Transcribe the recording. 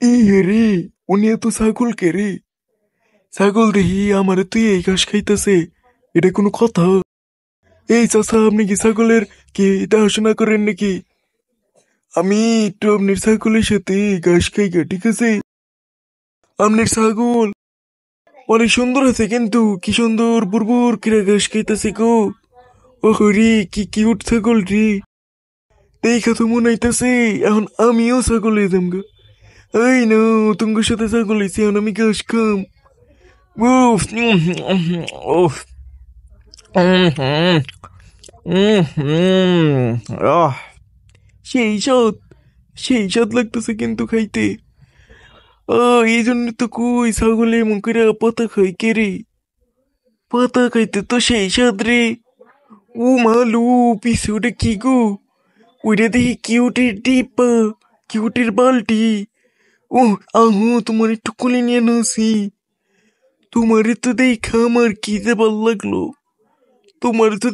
এই রে, উনি এত ছাগল কে রে? ছাগল দেখি আমারে তুই এই ঘাস খাইতেছে, এটা কোনো কথা? এই চাচা, আপনি কি ছাগলের কি দেখাশোনা করেন নাকি? আমি একটু আপনার ছাগলের সাথে ঘাস খাই গা, ঠিক আছে? আপনার ছাগল অনেক সুন্দর আছে, কিন্তু কি সুন্দর বুরবুর করে ঘাস খাইতেছে গো। ও রে, কি কিউট ছাগল রে। দেখা তো মনে হইতাছে এখন আমিও ছাগল হয়ে যাম গা। এই না, তোমার সাথে ছাগল হয়েছে, এখন আমি ঘাস খাম। উফ, উফ, আহ, সেই স্বাদ, সেই স্বাদ লাগতেছে কিন্তু খাইতে। এই জন্য তো কই ছাগলে এমন করে পাতা খাই কে রে। পাতা খাইতে তো সেই স্বাদ রে। ও মালু, পিছে ওটা কি গো? ওইটা দেখি কিউটের ডিব্বা, কিউটের বালটি। ও, আহো তোমার একটু কোলে নিয়ে নাসি। তোমারে তো দেখা আমার কি যে ভাল লাগলো। তোমার তো